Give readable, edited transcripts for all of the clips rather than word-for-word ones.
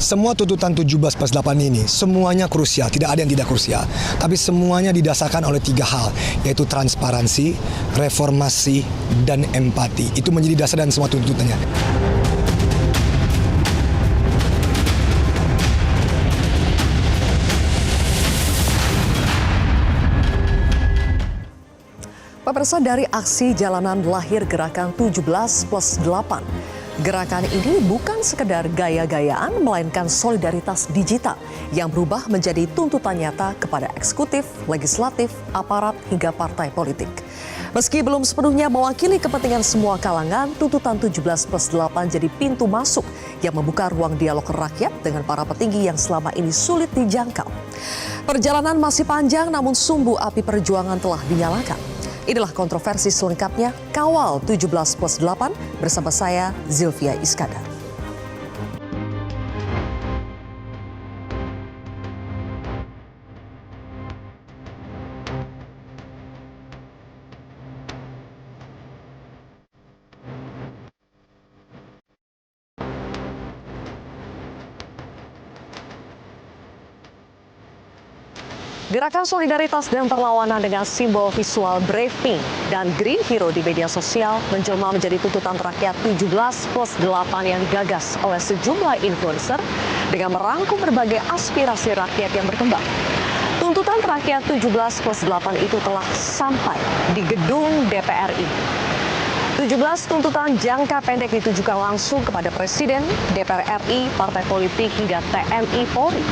Semua tuntutan 17+8 ini semuanya krusial, tidak ada yang tidak krusial. Tapi semuanya didasarkan oleh 3 hal, yaitu transparansi, reformasi, dan empati. Itu menjadi dasar dan semua tuntutannya. Pemirsa, dari aksi jalanan lahir gerakan 17+8. Gerakan ini bukan sekedar gaya-gayaan, melainkan solidaritas digital yang berubah menjadi tuntutan nyata kepada eksekutif, legislatif, aparat, hingga partai politik. Meski belum sepenuhnya mewakili kepentingan semua kalangan, tuntutan 17+8 jadi pintu masuk yang membuka ruang dialog rakyat dengan para petinggi yang selama ini sulit dijangkau. Perjalanan masih panjang, namun sumbu api perjuangan telah dinyalakan. Inilah kontroversi selengkapnya, Kawal 17+8 bersama saya, Zilvia Iskandar. Gerakan solidaritas dan perlawanan dengan simbol visual brave pink dan green hero di media sosial menjelma menjadi tuntutan rakyat 17+8 yang digagas oleh sejumlah influencer dengan merangkum berbagai aspirasi rakyat yang berkembang. Tuntutan rakyat 17+8 itu telah sampai di gedung DPR RI. 17 tuntutan jangka pendek ditujukan langsung kepada Presiden, DPR RI, partai politik, hingga TNI Polri.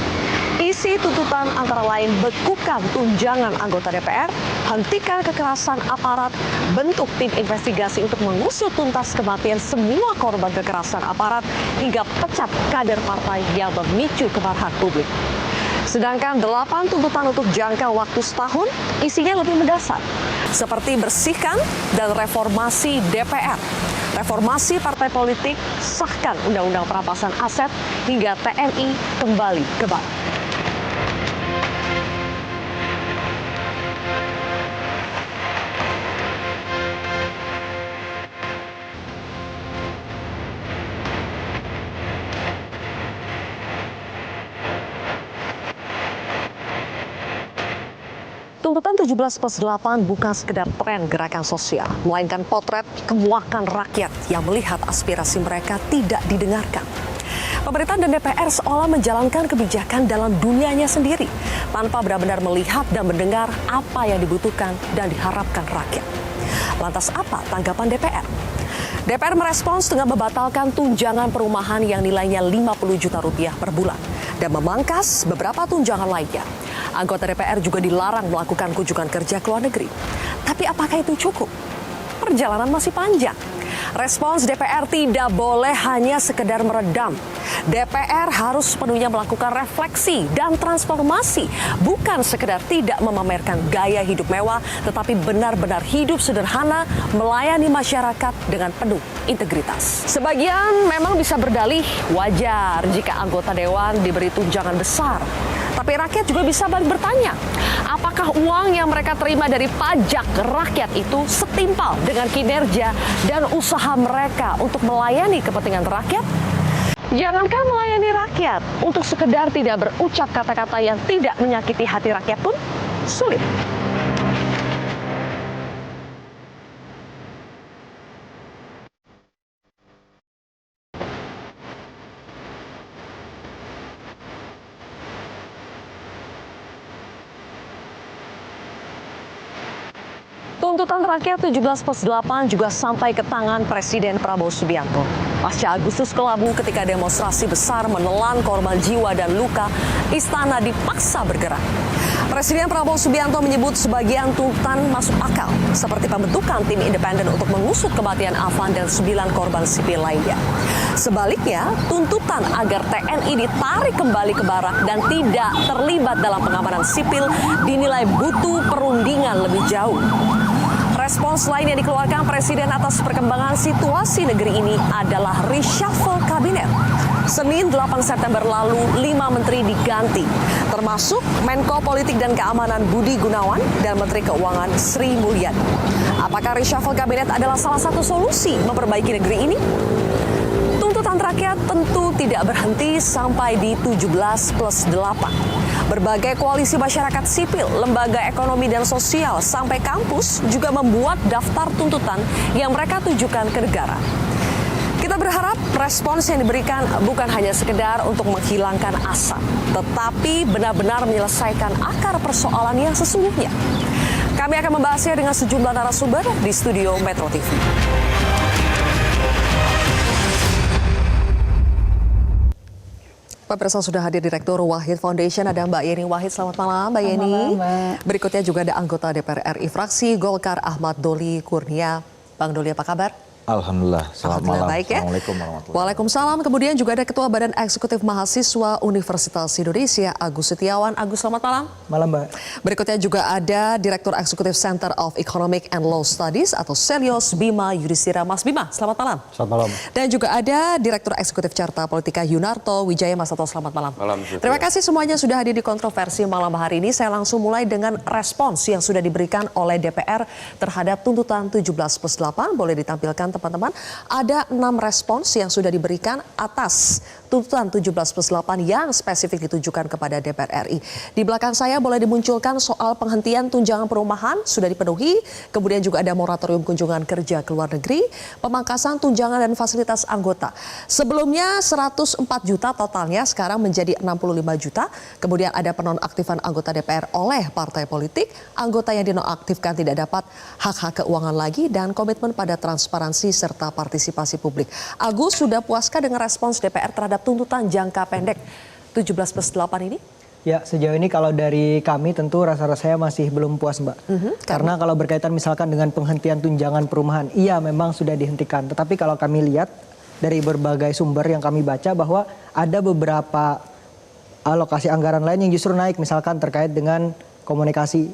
Isi tuntutan antara lain bekukan tunjangan anggota DPR, hentikan kekerasan aparat, bentuk tim investigasi untuk mengusut tuntas kematian semua korban kekerasan aparat, hingga pecat kader partai yang memicu kemarahan publik. Sedangkan 8 tuntutan untuk jangka waktu setahun isinya lebih mendasar, seperti bersihkan dan reformasi DPR, reformasi partai politik, sahkan undang-undang perampasan aset, hingga TNI kembali ke bank. Tuntutan 17+8 bukan sekedar tren gerakan sosial, melainkan potret kemuakan rakyat yang melihat aspirasi mereka tidak didengarkan. Pemerintah dan DPR seolah menjalankan kebijakan dalam dunianya sendiri, tanpa benar-benar melihat dan mendengar apa yang dibutuhkan dan diharapkan rakyat. Lantas apa tanggapan DPR? DPR merespons dengan membatalkan tunjangan perumahan yang nilainya 50 juta rupiah per bulan dan memangkas beberapa tunjangan lainnya. Anggota DPR juga dilarang melakukan kunjungan kerja ke luar negeri. Tapi apakah itu cukup? Perjalanan masih panjang. Respons DPR tidak boleh hanya sekedar meredam. DPR harus sepenuhnya melakukan refleksi dan transformasi, bukan sekedar tidak memamerkan gaya hidup mewah, tetapi benar-benar hidup sederhana, melayani masyarakat dengan penuh integritas. Sebagian memang bisa berdalih wajar jika anggota dewan diberi tunjangan besar. Tapi rakyat juga bisa balik bertanya, apakah uang yang mereka terima dari pajak rakyat itu setimpal dengan kinerja dan usaha mereka untuk melayani kepentingan rakyat? Jangankan melayani rakyat, untuk sekedar tidak berucap kata-kata yang tidak menyakiti hati rakyat pun sulit. Tuntutan rakyat 17+8 juga sampai ke tangan Presiden Prabowo Subianto. Pasca Agustus kelabu ketika demonstrasi besar menelan korban jiwa dan luka, istana dipaksa bergerak. Presiden Prabowo Subianto menyebut sebagian tuntutan masuk akal, seperti pembentukan tim independen untuk mengusut kematian Afan dan 9 korban sipil lainnya. Sebaliknya, tuntutan agar TNI ditarik kembali ke barak dan tidak terlibat dalam pengamanan sipil dinilai butuh perundingan lebih jauh. Respons lain yang dikeluarkan Presiden atas perkembangan situasi negeri ini adalah reshuffle kabinet. Senin 8 September lalu, 5 menteri diganti, termasuk Menko Politik dan Keamanan Budi Gunawan dan Menteri Keuangan Sri Mulyani. Apakah reshuffle kabinet adalah salah satu solusi memperbaiki negeri ini? Tuntutan Tuntutan rakyat tentu tidak berhenti sampai di 17+8. Berbagai koalisi masyarakat sipil, lembaga ekonomi dan sosial, sampai kampus juga membuat daftar tuntutan yang mereka tujukan ke negara. Kita berharap respons yang diberikan bukan hanya sekedar untuk menghilangkan asap, tetapi benar-benar menyelesaikan akar persoalan yang sesungguhnya. Kami akan membahasnya dengan sejumlah narasumber di studio Metro TV. Pak Pemirsa, sudah hadir Direktur Wahid Foundation, ada Mbak Yeni Wahid. Selamat malam Mbak Yeni. Selamat malam, Mbak. Berikutnya juga ada anggota DPR RI fraksi Golkar Ahmad Doli Kurnia. Bang Doli, apa kabar? Alhamdulillah, selamat malam. Baik ya. Assalamualaikum warahmatullahi Waalaikumsalam. Kemudian juga ada Ketua Badan Eksekutif Mahasiswa Universitas Indonesia, Agus Setiawan. Agus, selamat malam. Malam, Mbak. Berikutnya juga ada Direktur Eksekutif Center of Economic and Law Studies atau Selios, Bima Yudhistira. Mas Bima, selamat malam. Selamat malam. Dan juga ada Direktur Eksekutif Carta Politika Yunarto Wijaya. Mas Toto, selamat malam. Malam. Terima kasih semuanya sudah hadir di kontroversi malam hari ini. Saya langsung mulai dengan respons yang sudah diberikan oleh DPR terhadap tuntutan 17+8. Boleh ditampilkan teman-teman. Ada 6 respons yang sudah diberikan atas tuntutan 17+8 yang spesifik ditujukan kepada DPR RI. Di belakang saya boleh dimunculkan soal penghentian tunjangan perumahan sudah dipenuhi. Kemudian juga ada moratorium kunjungan kerja ke luar negeri, pemangkasan tunjangan dan fasilitas anggota. Sebelumnya 104 juta totalnya, sekarang menjadi 65 juta. Kemudian ada penonaktifan anggota DPR oleh partai politik. Anggota yang dinonaktifkan tidak dapat hak-hak keuangan lagi dan komitmen pada transparansi serta partisipasi publik. Agus, sudah puaskah dengan respons DPR terhadap tuntutan jangka pendek 17+8 ini? Ya, sejauh ini kalau dari kami tentu rasa-rasanya masih belum puas, Mbak. Karena kalau berkaitan misalkan dengan penghentian tunjangan perumahan, iya memang sudah dihentikan. Tetapi kalau kami lihat dari berbagai sumber yang kami baca bahwa ada beberapa alokasi anggaran lain yang justru naik, misalkan terkait dengan komunikasi,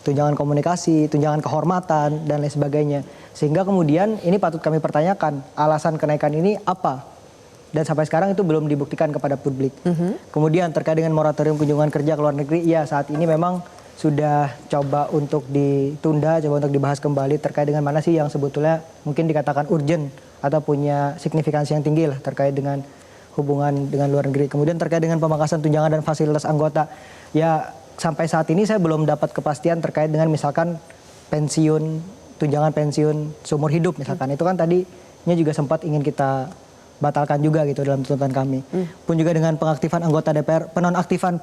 tunjangan kehormatan, dan lain sebagainya. Sehingga kemudian ini patut kami pertanyakan, alasan kenaikan ini apa? Dan sampai sekarang itu belum dibuktikan kepada publik. Kemudian terkait dengan moratorium kunjungan kerja ke luar negeri, ya saat ini memang sudah coba untuk ditunda, coba untuk dibahas kembali terkait dengan mana sih yang sebetulnya mungkin dikatakan urgent atau punya signifikansi yang tinggi lah terkait dengan hubungan dengan luar negeri. Kemudian terkait dengan pemangkasan tunjangan dan fasilitas anggota, ya sampai saat ini saya belum dapat kepastian terkait dengan misalkan pensiun, tunjangan pensiun seumur hidup misalkan. Itu kan tadinya juga sempat ingin kita batalkan juga gitu dalam tuntutan kami. Pun juga dengan pengaktifan anggota DPR, penonaktifan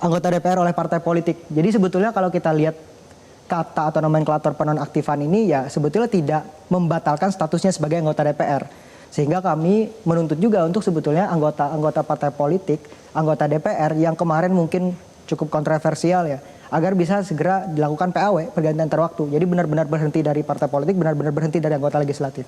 anggota DPR oleh partai politik. Jadi sebetulnya kalau kita lihat kata atau nomenklatur penonaktifan ini ya sebetulnya tidak membatalkan statusnya sebagai anggota DPR. Sehingga kami menuntut juga untuk sebetulnya anggota partai politik, anggota DPR yang kemarin mungkin cukup kontroversial ya, agar bisa segera dilakukan PAW, pergantian terwaktu. Jadi benar-benar berhenti dari partai politik, benar-benar berhenti dari anggota legislatif.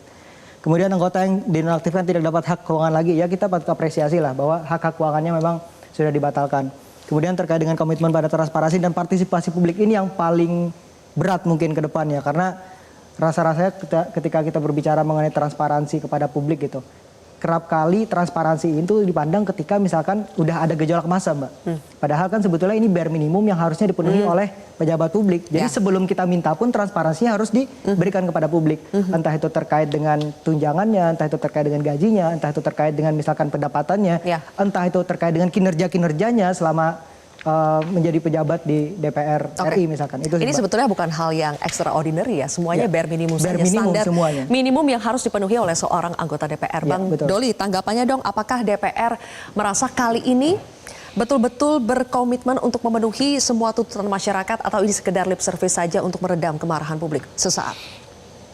Kemudian anggota yang dinonaktifkan tidak dapat hak keuangan lagi, ya kita patut apresiasi lah bahwa hak-hak keuangannya memang sudah dibatalkan. Kemudian terkait dengan komitmen pada transparansi dan partisipasi publik ini yang paling berat mungkin ke depannya. Karena rasa-rasanya ketika kita berbicara mengenai transparansi kepada publik gitu, kerap kali transparansi itu dipandang ketika misalkan udah ada gejolak massa, Mbak. Padahal kan sebetulnya ini bare minimum yang harusnya dipenuhi oleh pejabat publik. Jadi sebelum kita minta pun transparansinya harus diberikan kepada publik. Entah itu terkait dengan tunjangannya, entah itu terkait dengan gajinya, entah itu terkait dengan misalkan pendapatannya, entah itu terkait dengan kinerjanya selama menjadi pejabat di DPR RI misalkan. Itu ini sebetulnya bukan hal yang extraordinary ya, semuanya bare minimum saja, minimum standar semuanya. Minimum yang harus dipenuhi oleh seorang anggota DPR. Bang Doli, tanggapannya dong, apakah DPR merasa kali ini betul-betul berkomitmen untuk memenuhi semua tuntutan masyarakat atau ini sekedar lip service saja untuk meredam kemarahan publik sesaat?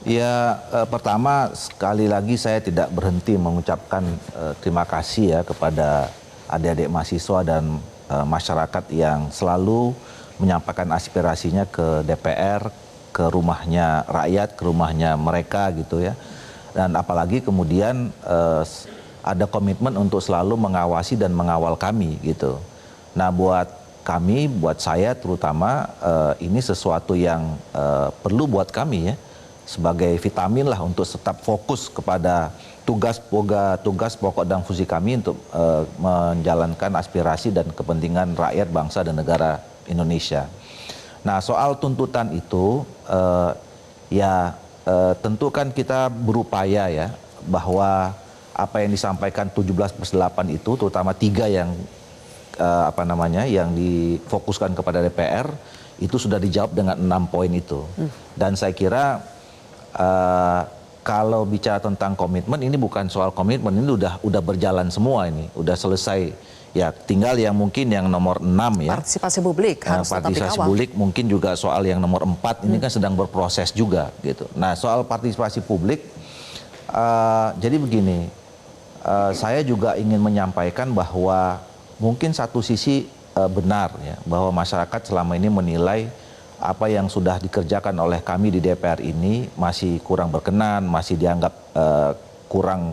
Ya, pertama sekali lagi saya tidak berhenti mengucapkan terima kasih ya kepada adik-adik mahasiswa dan masyarakat yang selalu menyampaikan aspirasinya ke DPR, ke rumahnya rakyat, ke rumahnya mereka gitu ya. Dan apalagi kemudian ada komitmen untuk selalu mengawasi dan mengawal kami gitu. Nah buat kami, buat saya terutama ini sesuatu yang perlu buat kami ya. Sebagai vitamin lah untuk tetap fokus kepada tugas pokok dan fungsi kami untuk menjalankan aspirasi dan kepentingan rakyat, bangsa dan negara Indonesia. Nah soal tuntutan itu tentu kan kita berupaya ya bahwa apa yang disampaikan 17+8 itu, terutama 3 yang yang difokuskan kepada DPR, itu sudah dijawab dengan 6 poin itu. Dan saya kira kalau bicara tentang komitmen, ini bukan soal komitmen, ini udah berjalan semua ini, udah selesai. Ya, tinggal yang mungkin yang nomor 6 ya. Partisipasi publik harus tetap dikawal. Partisipasi publik mungkin juga soal yang nomor 4 ini kan sedang berproses juga gitu. Nah, soal partisipasi publik, jadi begini, saya juga ingin menyampaikan bahwa mungkin satu sisi benar ya, bahwa masyarakat selama ini menilai apa yang sudah dikerjakan oleh kami di DPR ini masih kurang berkenan, masih dianggap kurang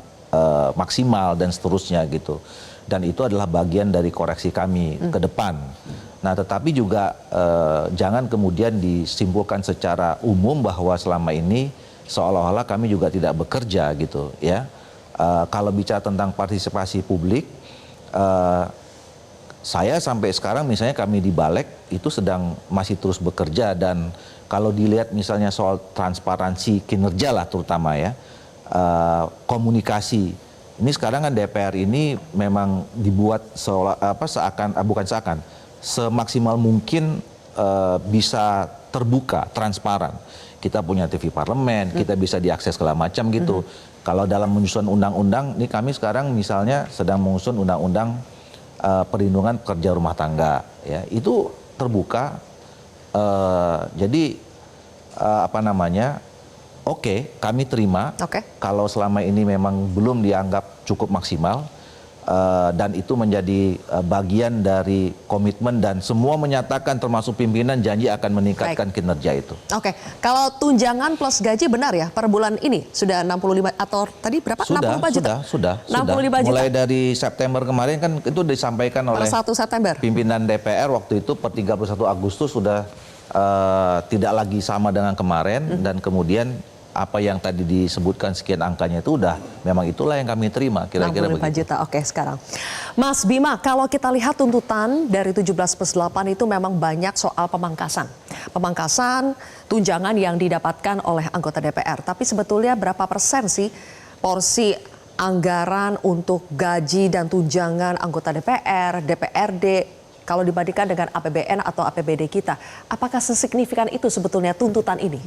maksimal dan seterusnya gitu. Dan itu adalah bagian dari koreksi kami ke depan. Nah, tetapi juga jangan kemudian disimpulkan secara umum bahwa selama ini seolah-olah kami juga tidak bekerja gitu ya. Kalau bicara tentang partisipasi publik, saya sampai sekarang misalnya kami di Balek itu masih terus bekerja, dan kalau dilihat misalnya soal transparansi kinerja lah terutama ya, komunikasi. Ini sekarang kan DPR ini memang dibuat semaksimal mungkin bisa terbuka, transparan. Kita punya TV parlemen, kita bisa diakses segala macam gitu. Kalau dalam menyusun undang-undang, ini kami sekarang misalnya sedang menyusun undang-undang perlindungan pekerja rumah tangga, ya itu terbuka. Jadi Oke, kami terima. Kalau selama ini memang belum dianggap cukup maksimal, dan itu menjadi bagian dari komitmen, dan semua menyatakan termasuk pimpinan janji akan meningkatkan kinerja itu. Oke, kalau tunjangan plus gaji benar ya per bulan ini sudah 65 atau tadi berapa? 64 juta? Sudah. 65 juta. Mulai dari September kemarin kan itu disampaikan oleh 1 September. Pimpinan DPR waktu itu per 31 Agustus sudah tidak lagi sama dengan kemarin, dan kemudian apa yang tadi disebutkan sekian angkanya itu udah memang itulah yang kami terima kira-kira begitu. 65 juta, oke sekarang. Mas Bima, kalau kita lihat tuntutan dari 17+8 itu memang banyak soal pemangkasan. Pemangkasan tunjangan yang didapatkan oleh anggota DPR. Tapi sebetulnya berapa persen sih porsi anggaran untuk gaji dan tunjangan anggota DPR, DPRD, kalau dibandingkan dengan APBN atau APBD kita? Apakah sesignifikan itu sebetulnya tuntutan ini?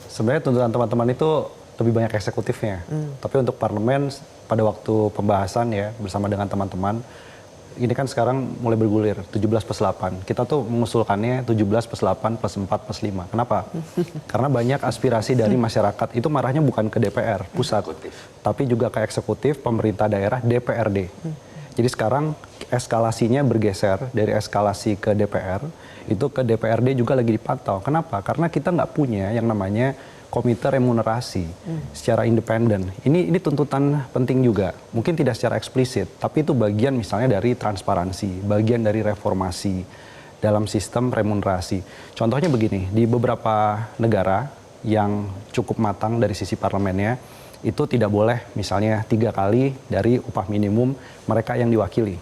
Sebenarnya tuntutan teman-teman itu lebih banyak eksekutifnya. Tapi untuk parlemen pada waktu pembahasan ya bersama dengan teman-teman, ini kan sekarang mulai bergulir 17+8. Kita tuh mengusulkannya 17+8 +4 +5. Kenapa? Karena banyak aspirasi dari masyarakat itu marahnya bukan ke DPR pusat, tapi juga ke eksekutif, pemerintah daerah, DPRD. Jadi sekarang eskalasinya bergeser dari eskalasi ke DPR, itu ke DPRD juga lagi dipantau. Kenapa? Karena kita nggak punya yang namanya komite remunerasi secara independen. Ini tuntutan penting juga. Mungkin tidak secara eksplisit, tapi itu bagian misalnya dari transparansi, bagian dari reformasi dalam sistem remunerasi. Contohnya begini, di beberapa negara yang cukup matang dari sisi parlemennya, itu tidak boleh misalnya 3 kali dari upah minimum mereka yang diwakili.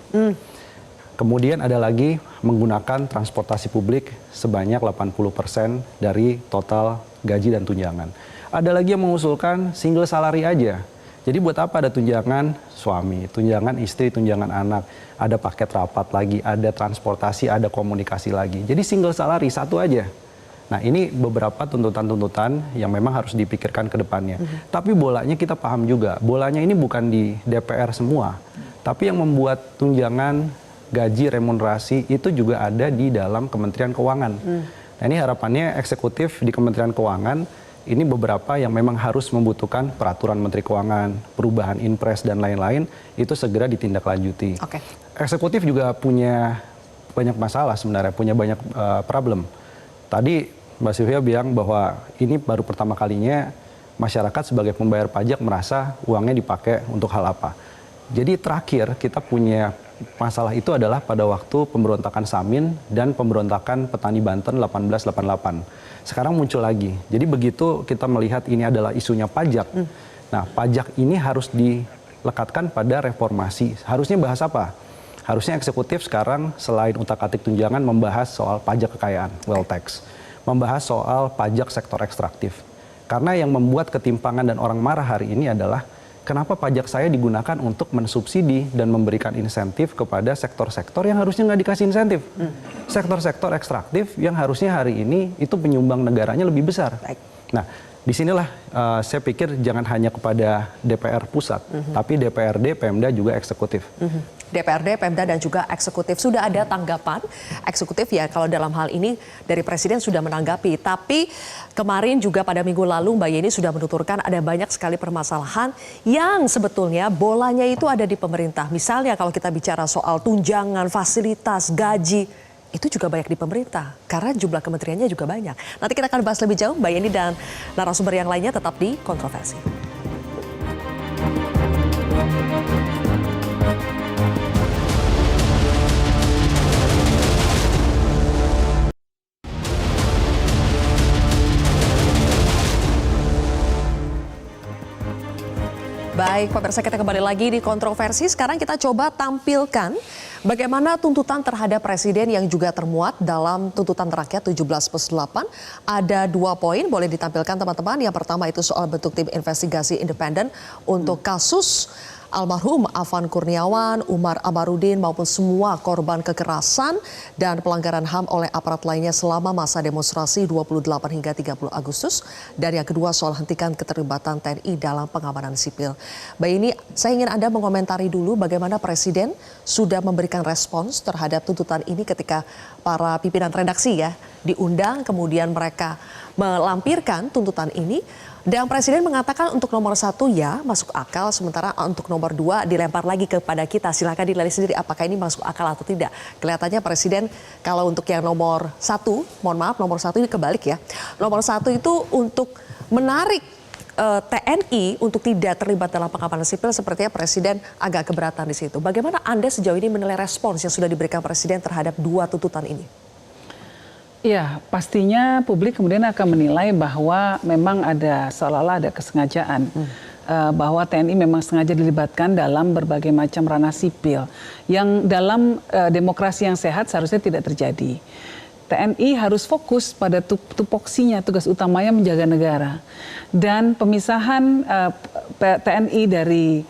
Kemudian ada lagi menggunakan transportasi publik sebanyak 80% dari total gaji dan tunjangan. Ada lagi yang mengusulkan single salary aja. Jadi buat apa ada tunjangan suami, tunjangan istri, tunjangan anak, ada paket rapat lagi, ada transportasi, ada komunikasi lagi. Jadi single salary satu aja. Nah, ini beberapa tuntutan-tuntutan yang memang harus dipikirkan ke depannya. Tapi bolanya kita paham juga, bolanya ini bukan di DPR semua, tapi yang membuat tunjangan, gaji, remunerasi itu juga ada di dalam Kementerian Keuangan. Nah, ini harapannya eksekutif di Kementerian Keuangan, ini beberapa yang memang harus membutuhkan peraturan Menteri Keuangan, perubahan Inpres dan lain-lain, itu segera ditindaklanjuti. Eksekutif juga punya banyak masalah sebenarnya, punya banyak problem. Tadi Mbak Sylvia bilang bahwa ini baru pertama kalinya masyarakat sebagai pembayar pajak merasa uangnya dipakai untuk hal apa. Jadi terakhir kita punya masalah itu adalah pada waktu pemberontakan Samin dan pemberontakan petani Banten 1888. Sekarang muncul lagi. Jadi begitu kita melihat ini adalah isunya pajak. Nah, pajak ini harus dilekatkan pada reformasi. Harusnya bahas apa? Harusnya eksekutif sekarang selain utak-atik tunjangan membahas soal pajak kekayaan, wealth tax. Membahas soal pajak sektor ekstraktif. Karena yang membuat ketimpangan dan orang marah hari ini adalah kenapa pajak saya digunakan untuk mensubsidi dan memberikan insentif kepada sektor-sektor yang harusnya nggak dikasih insentif. Sektor-sektor ekstraktif yang harusnya hari ini itu penyumbang negaranya lebih besar. Baik. Nah, disinilah saya pikir jangan hanya kepada DPR pusat, tapi DPRD, Pemda juga eksekutif. DPRD, Pemda, dan juga eksekutif. Sudah ada tanggapan eksekutif ya kalau dalam hal ini dari Presiden sudah menanggapi. Tapi kemarin juga pada minggu lalu Mbak Yeni sudah menuturkan ada banyak sekali permasalahan yang sebetulnya bolanya itu ada di pemerintah. Misalnya kalau kita bicara soal tunjangan, fasilitas, gaji, itu juga banyak di pemerintah karena jumlah kementeriannya juga banyak. Nanti kita akan bahas lebih jauh Mbak Yeni dan narasumber yang lainnya tetap di Kontroversi. Baik, pemirsa, kita kembali lagi di Kontroversi. Sekarang kita coba tampilkan bagaimana tuntutan terhadap Presiden yang juga termuat dalam tuntutan rakyat 17+8. Ada 2 poin, boleh ditampilkan teman-teman. Yang pertama itu soal bentuk tim investigasi independen untuk kasus almarhum Afan Kurniawan, Umar Amarudin maupun semua korban kekerasan dan pelanggaran HAM oleh aparat lainnya selama masa demonstrasi 28 hingga 30 Agustus. Dan yang kedua soal hentikan keterlibatan TNI dalam pengamanan sipil. Mbak ini saya ingin Anda mengomentari dulu bagaimana Presiden sudah memberikan respons terhadap tuntutan ini ketika para pimpinan redaksi ya diundang, kemudian mereka melampirkan tuntutan ini. Dan Presiden mengatakan untuk nomor 1 ya masuk akal, sementara untuk nomor 2 dilempar lagi kepada kita. Silakan dinilai sendiri apakah ini masuk akal atau tidak. Kelihatannya Presiden kalau untuk yang nomor 1, mohon maaf nomor 1 ini kebalik ya. Nomor 1 itu untuk menarik TNI untuk tidak terlibat dalam pengamanan sipil, sepertinya Presiden agak keberatan di situ. Bagaimana Anda sejauh ini menilai respons yang sudah diberikan Presiden terhadap 2 tuntutan ini? Ya, pastinya publik kemudian akan menilai bahwa memang ada seolah-olah ada kesengajaan bahwa TNI memang sengaja dilibatkan dalam berbagai macam ranah sipil yang dalam demokrasi yang sehat seharusnya tidak terjadi. TNI harus fokus pada tupoksinya, tugas utamanya menjaga negara, dan pemisahan TNI dari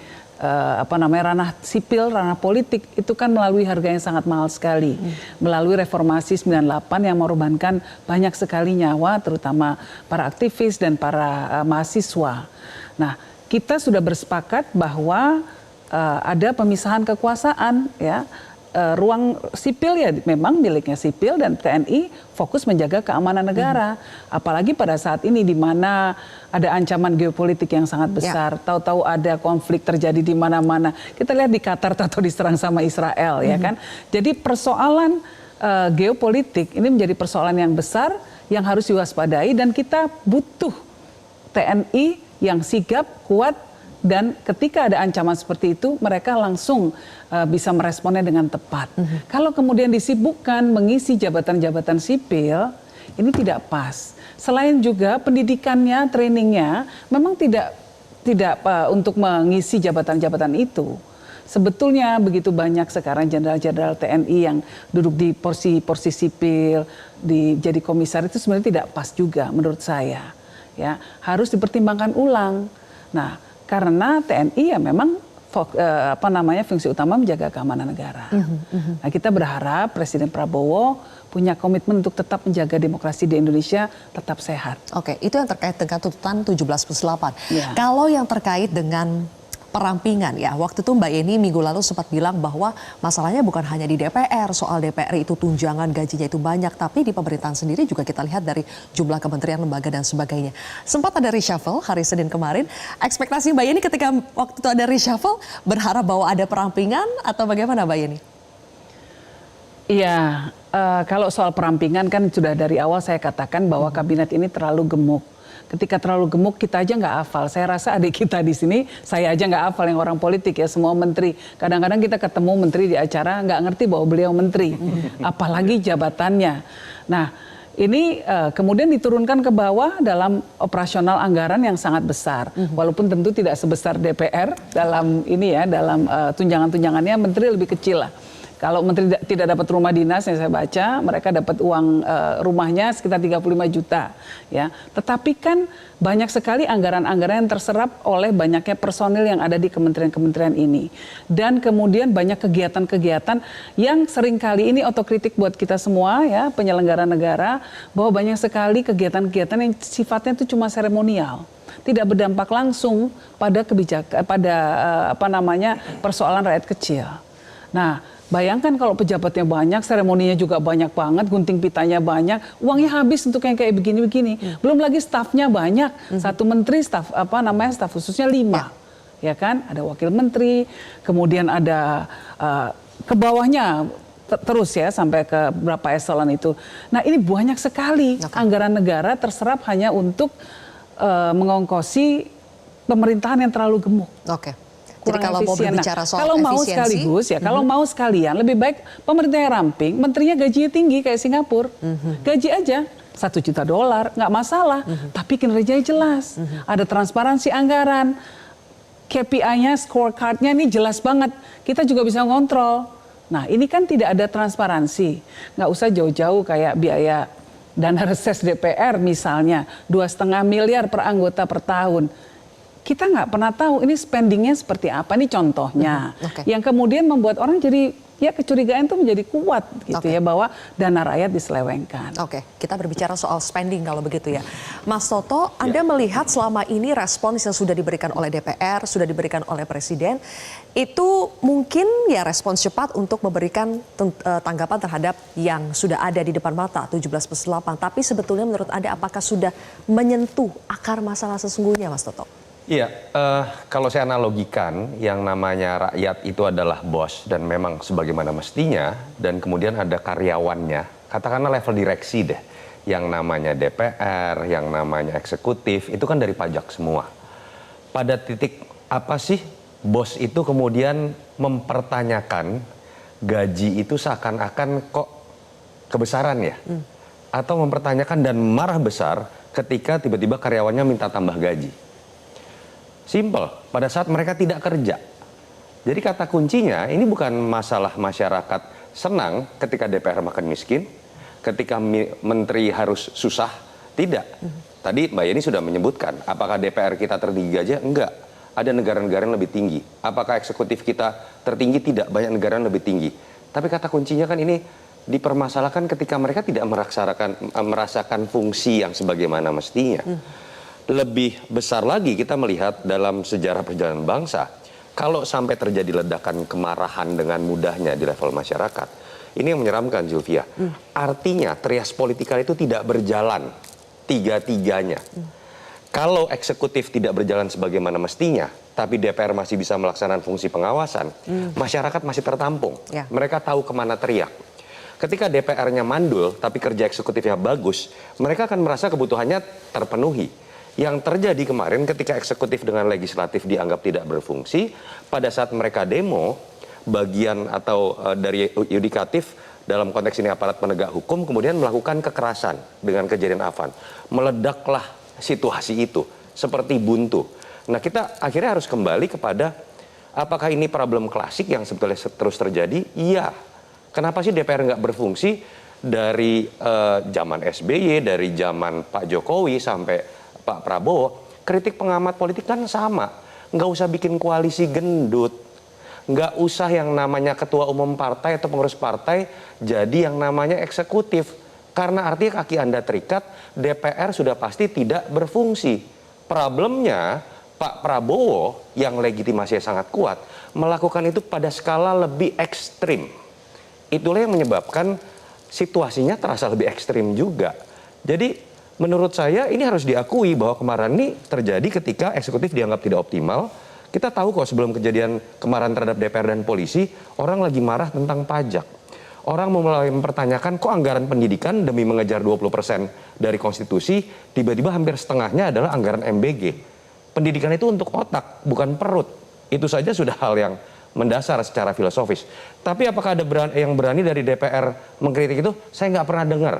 ranah sipil, ranah politik itu kan melalui harga yang sangat mahal sekali. Melalui reformasi 98 yang mengorbankan banyak sekali nyawa, terutama para aktivis dan para mahasiswa. Nah, kita sudah bersepakat bahwa ada pemisahan kekuasaan ya. Ruang sipil ya memang miliknya sipil dan TNI fokus menjaga keamanan negara. Apalagi pada saat ini di mana ada ancaman geopolitik yang sangat besar. Tahu-tahu ada konflik terjadi di mana-mana. Kita lihat di Qatar tahu diserang sama Israel ya kan. Jadi persoalan geopolitik ini menjadi persoalan yang besar yang harus diwaspadai dan kita butuh TNI yang sigap, kuat, dan ketika ada ancaman seperti itu, mereka langsung bisa meresponnya dengan tepat. Kalau kemudian disibukkan mengisi jabatan-jabatan sipil, ini tidak pas. Selain juga pendidikannya, trainingnya, memang tidak untuk mengisi jabatan-jabatan itu. Sebetulnya begitu banyak sekarang jenderal-jenderal TNI yang duduk di porsi sipil, jadi komisaris itu sebenarnya tidak pas juga menurut saya. Ya, harus dipertimbangkan ulang. Nah, karena TNI ya memang fungsi utama menjaga keamanan negara. Nah, kita berharap Presiden Prabowo punya komitmen untuk tetap menjaga demokrasi di Indonesia tetap sehat. Oke, itu yang terkait dengan tuntutan 17+8. Ya. Kalau yang terkait dengan perampingan ya, waktu itu Mbak Yeni minggu lalu sempat bilang bahwa masalahnya bukan hanya di DPR, soal DPR itu tunjangan gajinya itu banyak, tapi di pemerintahan sendiri juga kita lihat dari jumlah kementerian, lembaga dan sebagainya. Sempat ada reshuffle hari Senin kemarin, ekspektasi Mbak Yeni ketika waktu itu ada reshuffle berharap bahwa ada perampingan atau bagaimana Mbak Yeni? Iya, kalau soal perampingan kan sudah dari awal saya katakan bahwa kabinet ini terlalu gemuk. Ketika terlalu gemuk kita aja nggak hafal. Saya rasa adik kita di sini, saya aja nggak hafal yang orang politik ya, semua menteri. Kadang-kadang kita ketemu menteri di acara nggak ngerti bahwa beliau menteri, apalagi jabatannya. Nah, ini kemudian diturunkan ke bawah dalam operasional anggaran yang sangat besar. Walaupun tentu tidak sebesar DPR dalam ini ya, dalam tunjangan-tunjangannya menteri lebih kecil lah. Kalau menteri tidak dapat rumah dinas yang saya baca, mereka dapat uang rumahnya sekitar 35 juta, ya. Tetapi kan banyak sekali anggaran-anggaran yang terserap oleh banyaknya personil yang ada di kementerian-kementerian ini. Dan kemudian banyak kegiatan-kegiatan yang seringkali ini otokritik buat kita semua, ya, penyelenggara negara, bahwa banyak sekali kegiatan-kegiatan yang sifatnya itu cuma seremonial, tidak berdampak langsung pada kebijakan, pada persoalan rakyat kecil. Nah, bayangkan kalau pejabatnya banyak, seremoninya juga banyak banget, gunting pitanya banyak, uangnya habis untuk yang kayak begini-begini. Belum lagi stafnya banyak, satu menteri staf staf khususnya 5, ya kan? Ada wakil menteri, kemudian ada ke bawahnya terus ya sampai ke berapa eselon itu. Nah, ini banyak sekali anggaran negara terserap hanya untuk mengongkosi pemerintahan yang terlalu gemuk. Oke. Jadi kalau mau efisien. berbicara soal kalau mau efisiensi, sekaligus ya, kalau mau sekalian lebih baik pemerintahnya ramping, menterinya gajinya tinggi kayak Singapura, gaji aja $1 juta, nggak masalah, tapi kinerjanya jelas, ada transparansi anggaran, KPI-nya, scorecard-nya ini jelas banget, kita juga bisa ngontrol. Nah, ini kan tidak ada transparansi, nggak usah jauh-jauh kayak biaya dana reses DPR misalnya 2,5 miliar per anggota per tahun. Kita nggak pernah tahu ini spendingnya seperti apa, ini contohnya. Yang kemudian membuat orang jadi, ya kecurigaan itu menjadi kuat gitu ya, bahwa dana rakyat diselewengkan. Oke, kita berbicara soal spending kalau begitu ya. Mas Toto, Anda melihat selama ini respons yang sudah diberikan oleh DPR, sudah diberikan oleh Presiden, itu mungkin ya respons cepat untuk memberikan tanggapan terhadap yang sudah ada di depan mata 17+8. Tapi sebetulnya menurut Anda apakah sudah menyentuh akar masalah sesungguhnya, Mas Toto? Iya, kalau saya analogikan yang namanya rakyat itu adalah bos dan memang sebagaimana mestinya, dan kemudian ada karyawannya, katakanlah level direksi deh, yang namanya DPR, yang namanya eksekutif, itu kan dari pajak semua. Pada titik apa sih bos itu kemudian mempertanyakan gaji itu seakan-akan kok kebesaran ya? Atau mempertanyakan dan marah besar ketika tiba-tiba karyawannya minta tambah gaji. Simple, pada saat mereka tidak kerja. Jadi kata kuncinya ini bukan masalah masyarakat senang ketika DPR makan miskin, ketika menteri harus susah, tidak. Tadi Mbak Yeni sudah menyebutkan, apakah DPR kita tertinggi gaji? Enggak, ada negara-negara yang lebih tinggi. Apakah eksekutif kita tertinggi? Tidak, banyak negara yang lebih tinggi. Tapi kata kuncinya kan ini dipermasalahkan ketika mereka tidak merasakan fungsi yang sebagaimana mestinya. Lebih besar lagi kita melihat dalam sejarah perjalanan bangsa, kalau sampai terjadi ledakan kemarahan dengan mudahnya di level masyarakat, ini yang menyeramkan, Zulfia. Artinya trias politikal itu tidak berjalan tiga-tiganya. Kalau eksekutif tidak berjalan sebagaimana mestinya, tapi DPR masih bisa melaksanakan fungsi pengawasan, masyarakat masih tertampung. Mereka tahu kemana teriak. Ketika DPR-nya mandul, tapi kerja eksekutifnya bagus, mereka akan merasa kebutuhannya terpenuhi. Yang terjadi kemarin ketika eksekutif dengan legislatif dianggap tidak berfungsi, pada saat mereka demo, bagian atau dari yudikatif dalam konteks ini aparat penegak hukum kemudian melakukan kekerasan dengan kejadian Afan. Meledaklah situasi itu seperti buntu. Nah, kita akhirnya harus kembali kepada apakah ini problem klasik yang sebetulnya terus terjadi? Iya. Kenapa sih DPR nggak berfungsi dari zaman SBY, dari zaman Pak Jokowi sampai Pak Prabowo? Kritik pengamat politik kan sama. Nggak usah bikin koalisi gendut. Nggak usah yang namanya ketua umum partai atau pengurus partai jadi yang namanya eksekutif. Karena artinya kaki Anda terikat, DPR sudah pasti tidak berfungsi. Problemnya Pak Prabowo yang legitimasinya sangat kuat melakukan itu pada skala lebih ekstrim. Itulah yang menyebabkan situasinya terasa lebih ekstrim juga. Jadi menurut saya ini harus diakui bahwa kemarahan ini terjadi ketika eksekutif dianggap tidak optimal. Kita tahu kok sebelum kejadian kemarahan terhadap DPR dan polisi, orang lagi marah tentang pajak. Orang mulai mempertanyakan kok anggaran pendidikan demi mengejar 20% dari konstitusi, tiba-tiba hampir setengahnya adalah anggaran MBG. Pendidikan itu untuk otak, bukan perut. Itu saja sudah hal yang mendasar secara filosofis. Tapi apakah ada yang berani dari DPR mengkritik itu? Saya nggak pernah dengar.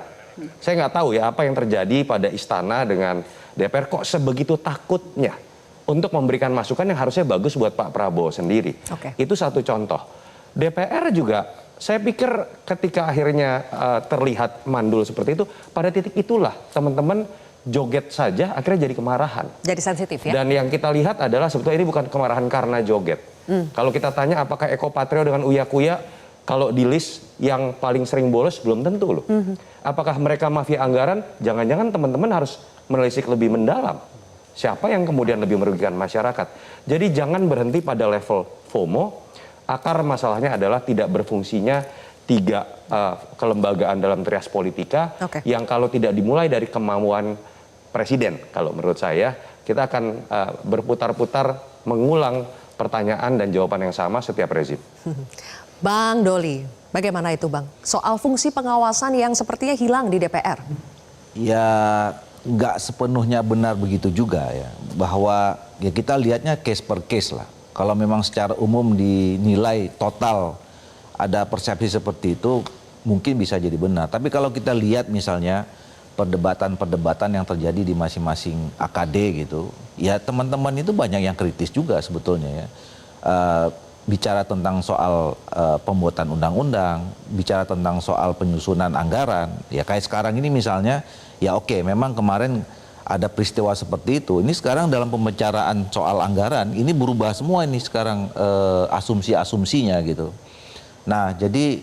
Saya nggak tahu ya apa yang terjadi pada istana dengan DPR kok sebegitu takutnya untuk memberikan masukan yang harusnya bagus buat Pak Prabowo sendiri. Itu satu contoh. DPR juga saya pikir ketika akhirnya terlihat mandul seperti itu, pada titik itulah teman-teman joget saja akhirnya jadi kemarahan. Jadi sensitif ya? Dan yang kita lihat adalah sebetulnya ini bukan kemarahan karena joget. Kalau kita tanya apakah Eko Patrio dengan Uya Kuya, kalau di list yang paling sering bolos belum tentu loh. Apakah mereka mafia anggaran? Jangan-jangan teman-teman harus menelisik lebih mendalam. Siapa yang kemudian lebih merugikan masyarakat? Jadi jangan berhenti pada level FOMO. Akar masalahnya adalah tidak berfungsinya 3 kelembagaan dalam trias politika yang kalau tidak dimulai dari kemauan presiden, kalau menurut saya kita akan berputar-putar mengulang pertanyaan dan jawaban yang sama setiap rezim. Bang Doli, bagaimana itu Bang? Soal fungsi pengawasan yang sepertinya hilang di DPR. Ya nggak sepenuhnya benar begitu juga ya. Bahwa ya kita lihatnya case per case lah. Kalau memang secara umum dinilai total ada persepsi seperti itu mungkin bisa jadi benar. Tapi kalau kita lihat misalnya perdebatan-perdebatan yang terjadi di masing-masing AKD gitu, ya teman-teman itu banyak yang kritis juga sebetulnya ya. Bicara tentang soal pembuatan undang-undang, bicara tentang soal penyusunan anggaran, ya kayak sekarang ini misalnya, ya oke, memang kemarin ada peristiwa seperti itu. Ini sekarang dalam pembicaraan soal anggaran, ini berubah semua ini sekarang asumsi-asumsinya gitu. Nah, jadi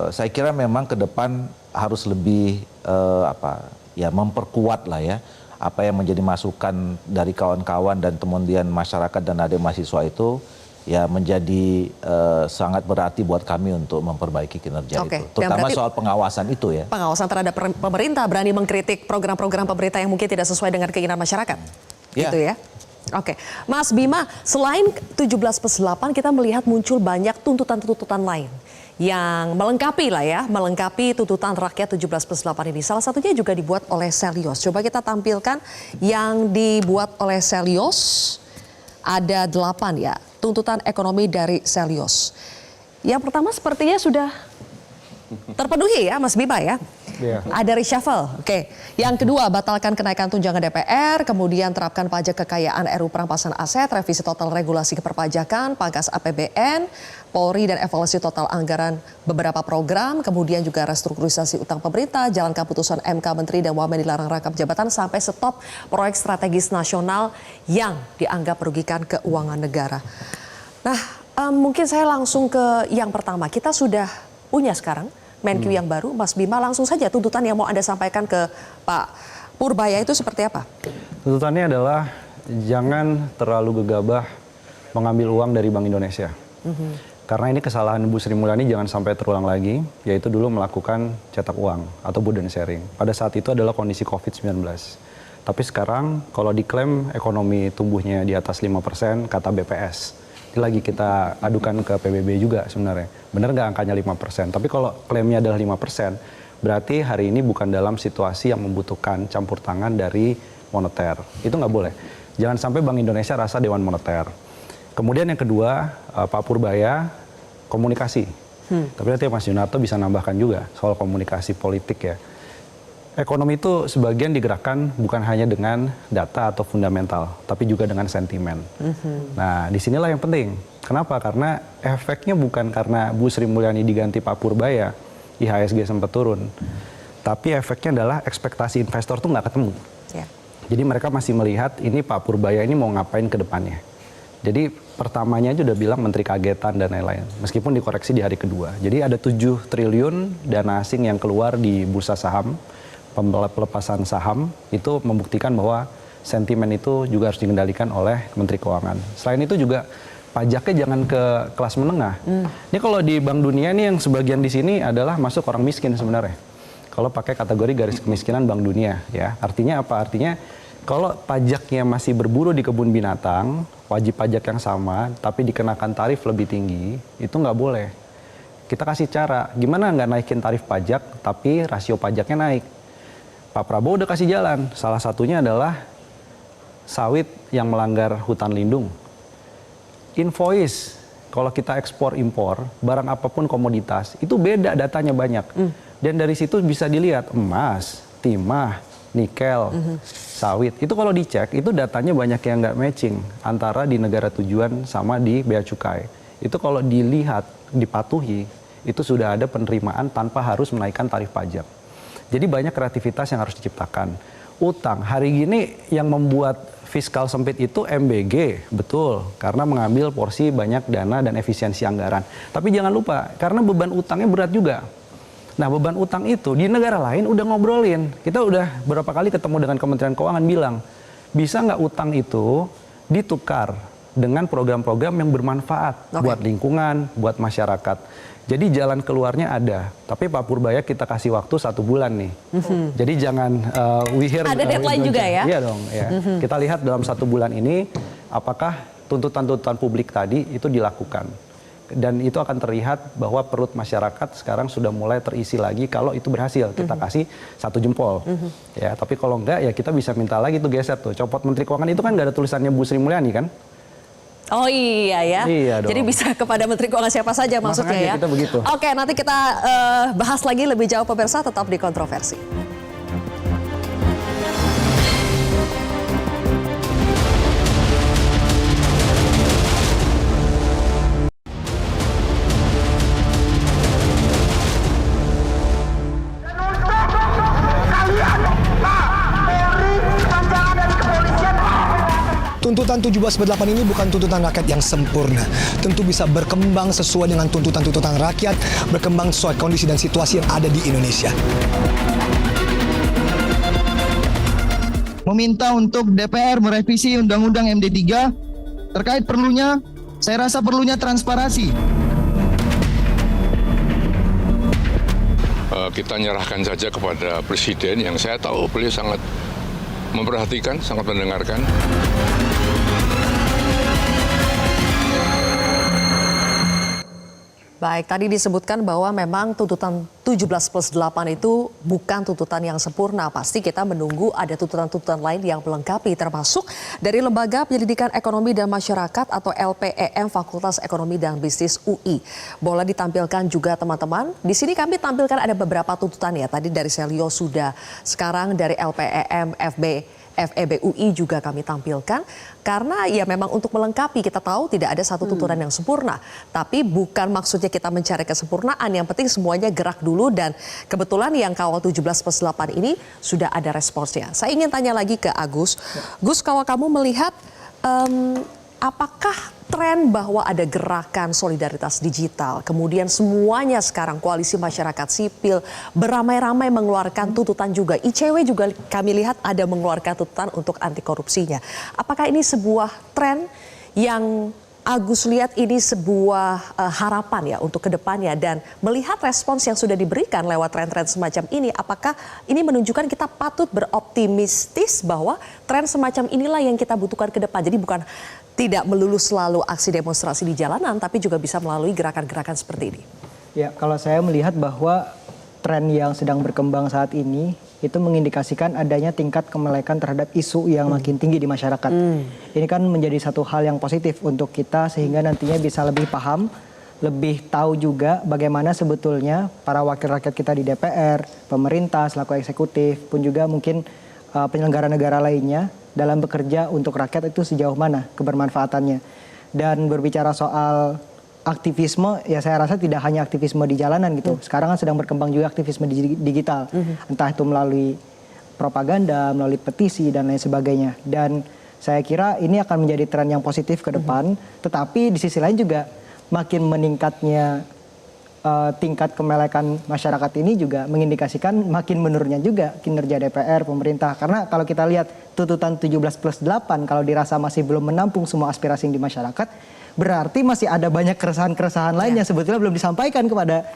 saya kira memang ke depan harus lebih memperkuat lah ya apa yang menjadi masukan dari kawan-kawan dan kemudian masyarakat dan adik mahasiswa itu ya menjadi sangat berarti buat kami untuk memperbaiki kinerja itu. Terutama soal pengawasan itu ya. Pengawasan terhadap pemerintah, berani mengkritik program-program pemerintah yang mungkin tidak sesuai dengan keinginan masyarakat. Gitu ya. Oke, Mas Bima, selain 17+8 kita melihat muncul banyak tuntutan-tuntutan lain yang melengkapi tuntutan rakyat 17+8 ini. Salah satunya juga dibuat oleh Selyos. Coba kita tampilkan yang dibuat oleh Selyos. Ada 8 ya, tuntutan ekonomi dari Selyos. Yang pertama sepertinya sudah terpenuhi ya Mas Bima ya. Ada reshuffle. Oke. Yang kedua, batalkan kenaikan tunjangan DPR, kemudian terapkan pajak kekayaan RUU perampasan aset, revisi total regulasi keperpajakan, pangkas APBN, Polri dan evaluasi total anggaran beberapa program, kemudian juga restrukturisasi utang pemerintah, jalankan putusan MK Menteri dan Wamen dilarang rangkap jabatan sampai stop proyek strategis nasional yang dianggap merugikan keuangan negara. Nah, mungkin saya langsung ke yang pertama. Kita sudah punya sekarang Menkyu yang baru, Mas Bima, langsung saja tuntutan yang mau Anda sampaikan ke Pak Purbaya itu seperti apa? Tuntutannya adalah jangan terlalu gegabah mengambil uang dari Bank Indonesia. Karena ini kesalahan Bu Sri Mulyani jangan sampai terulang lagi, yaitu dulu melakukan cetak uang atau burden sharing. Pada saat itu adalah kondisi COVID-19. Tapi sekarang kalau diklaim ekonomi tumbuhnya di atas 5%, kata BPS. Lagi kita adukan ke PBB juga sebenarnya. Benar nggak angkanya 5%? Tapi kalau klaimnya adalah 5%, berarti hari ini bukan dalam situasi yang membutuhkan campur tangan dari moneter. Itu nggak boleh. Jangan sampai Bank Indonesia rasa Dewan Moneter. Kemudian yang kedua, Pak Purbaya, komunikasi. Tapi nanti Mas Yunarto bisa nambahkan juga soal komunikasi politik ya. Ekonomi itu sebagian digerakkan bukan hanya dengan data atau fundamental, tapi juga dengan sentimen. Nah, disinilah yang penting. Kenapa? Karena efeknya bukan karena Bu Sri Mulyani diganti Pak Purbaya, IHSG sempat turun. Tapi efeknya adalah ekspektasi investor tuh nggak ketemu. Jadi mereka masih melihat ini Pak Purbaya ini mau ngapain ke depannya. Jadi pertamanya aja udah bilang menteri kagetan dan lain-lain. Meskipun dikoreksi di hari kedua. Jadi ada 7 triliun dana asing yang keluar di bursa saham. Pelepasan saham itu membuktikan bahwa sentimen itu juga harus dikendalikan oleh Menteri Keuangan. Selain itu juga pajaknya jangan ke kelas menengah. Ini kalau di Bank Dunia ini yang sebagian di sini adalah masuk orang miskin sebenarnya. Kalau pakai kategori garis kemiskinan Bank Dunia ya. Artinya apa? Artinya kalau pajaknya masih berburu di kebun binatang, wajib pajak yang sama tapi dikenakan tarif lebih tinggi, itu nggak boleh. Kita kasih cara, gimana nggak naikin tarif pajak tapi rasio pajaknya naik. Pak Prabowo udah kasih jalan, salah satunya adalah sawit yang melanggar hutan lindung. Invoice, kalau kita ekspor impor, barang apapun komoditas, itu beda datanya banyak. Dan dari situ bisa dilihat emas, timah, nikel, sawit. Itu kalau dicek, itu datanya banyak yang nggak matching antara di negara tujuan sama di bea cukai. itu kalau dilihat, dipatuhi, itu sudah ada penerimaan tanpa harus menaikkan tarif pajak. Jadi banyak kreativitas yang harus diciptakan. Utang, hari gini yang membuat fiskal sempit itu MBG, betul, karena mengambil porsi banyak dana dan efisiensi anggaran. Tapi jangan lupa, karena beban utangnya berat juga. Nah, beban utang itu di negara lain udah ngobrolin. Kita udah berapa kali ketemu dengan Kementerian Keuangan bilang, bisa nggak utang itu ditukar dengan program-program yang bermanfaat buat lingkungan, buat masyarakat. Jadi jalan keluarnya ada, tapi Pak Purbaya kita kasih waktu 1 bulan nih. Jadi jangan Ada deadline juga ya? Iya dong. Ya. Kita lihat dalam 1 bulan ini apakah tuntutan-tuntutan publik tadi itu dilakukan. Dan itu akan terlihat bahwa perut masyarakat sekarang sudah mulai terisi lagi kalau itu berhasil. Kita kasih 1 jempol. Ya, tapi kalau enggak ya kita bisa minta lagi tuh geser tuh. Copot Menteri Keuangan itu kan nggak ada tulisannya Bu Sri Mulyani kan? Oh iya ya. Iya dong. Jadi bisa kepada Menteri Keuangan siapa saja maksudnya ya. Kita begitu. Oke, nanti kita bahas lagi lebih jauh pemirsa, tetap di Kontroversi. Tuntutan 17/8 ini bukan tuntutan rakyat yang sempurna. Tentu bisa berkembang sesuai dengan tuntutan-tuntutan rakyat, berkembang sesuai kondisi dan situasi yang ada di Indonesia. Meminta untuk DPR merevisi Undang-Undang MD3 terkait perlunya, saya rasa perlunya transparansi. Kita nyerahkan saja kepada Presiden yang saya tahu beliau sangat memperhatikan, sangat mendengarkan. Baik, tadi disebutkan bahwa memang tuntutan 17/8 itu bukan tuntutan yang sempurna. Pasti kita menunggu ada tuntutan-tuntutan lain yang melengkapi, termasuk dari Lembaga Penyelidikan Ekonomi dan Masyarakat atau LPEM Fakultas Ekonomi dan Bisnis UI. Boleh ditampilkan juga teman-teman. Di sini kami tampilkan ada beberapa tuntutan ya. Tadi dari Selio sudah, sekarang dari LPEM, FEB UI juga kami tampilkan, karena ya memang untuk melengkapi. Kita tahu tidak ada satu tuntutan yang sempurna, tapi bukan maksudnya kita mencari kesempurnaan, yang penting semuanya gerak dulu, dan kebetulan yang kawal 17/8 ini sudah ada responsnya. Saya ingin tanya lagi ke Agus. Gus, kalau kamu melihat apakah tren bahwa ada gerakan solidaritas digital, kemudian semuanya sekarang koalisi masyarakat sipil beramai-ramai mengeluarkan tuntutan juga. ICW juga kami lihat ada mengeluarkan tuntutan untuk anti korupsinya. Apakah ini sebuah tren yang Agus lihat ini sebuah harapan ya untuk kedepannya, dan melihat respons yang sudah diberikan lewat tren-tren semacam ini, apakah ini menunjukkan kita patut beroptimistis bahwa tren semacam inilah yang kita butuhkan ke depan? Jadi bukan tidak melulu selalu aksi demonstrasi di jalanan, tapi juga bisa melalui gerakan-gerakan seperti ini. Ya, kalau saya melihat bahwa tren yang sedang berkembang saat ini itu mengindikasikan adanya tingkat kemelekan terhadap isu yang makin tinggi di masyarakat. Ini kan menjadi satu hal yang positif untuk kita, sehingga nantinya bisa lebih paham, lebih tahu juga bagaimana sebetulnya para wakil rakyat kita di DPR, pemerintah selaku eksekutif, pun juga mungkin penyelenggara negara lainnya dalam bekerja untuk rakyat itu sejauh mana kebermanfaatannya. Dan berbicara soal aktivisme, ya saya rasa tidak hanya aktivisme di jalanan gitu. Sekarang kan sedang berkembang juga aktivisme digital. Entah itu melalui propaganda, melalui petisi, dan lain sebagainya. Dan saya kira ini akan menjadi tren yang positif ke depan. Tetapi di sisi lain juga makin meningkatnya tingkat kemelekan masyarakat ini juga mengindikasikan makin menurunnya juga kinerja DPR, pemerintah. Karena kalau kita lihat tuntutan 17/8, kalau dirasa masih belum menampung semua aspirasi di masyarakat, berarti masih ada banyak keresahan-keresahan lain yang sebetulnya belum disampaikan kepada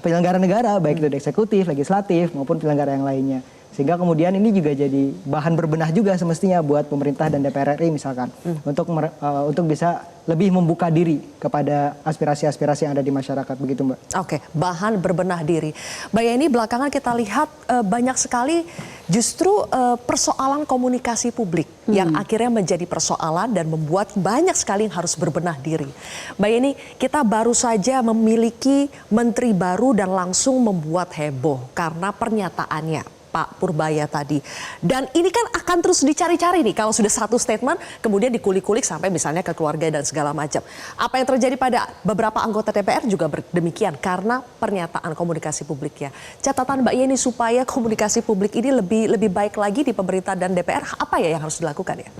penyelenggara negara, baik itu eksekutif, legislatif, maupun penyelenggara yang lainnya. Sehingga kemudian ini juga jadi bahan berbenah juga semestinya buat pemerintah dan DPR RI misalkan, untuk bisa lebih membuka diri kepada aspirasi-aspirasi yang ada di masyarakat, begitu Mbak. Oke, bahan berbenah diri. Mbak Yeni, belakangan kita lihat banyak sekali justru persoalan komunikasi publik yang akhirnya menjadi persoalan dan membuat banyak sekali yang harus berbenah diri. Mbak Yeni, kita baru saja memiliki menteri baru dan langsung membuat heboh karena pernyataannya. Pak Purbaya tadi. Dan ini kan akan terus dicari-cari nih kalau sudah satu statement kemudian dikulik-kulik sampai misalnya ke keluarga dan segala macam. Apa yang terjadi pada beberapa anggota DPR juga demikian karena pernyataan komunikasi publik ya. Catatan Mbak Yeni supaya komunikasi publik ini lebih baik lagi di pemerintah dan DPR, apa ya yang harus dilakukan ya?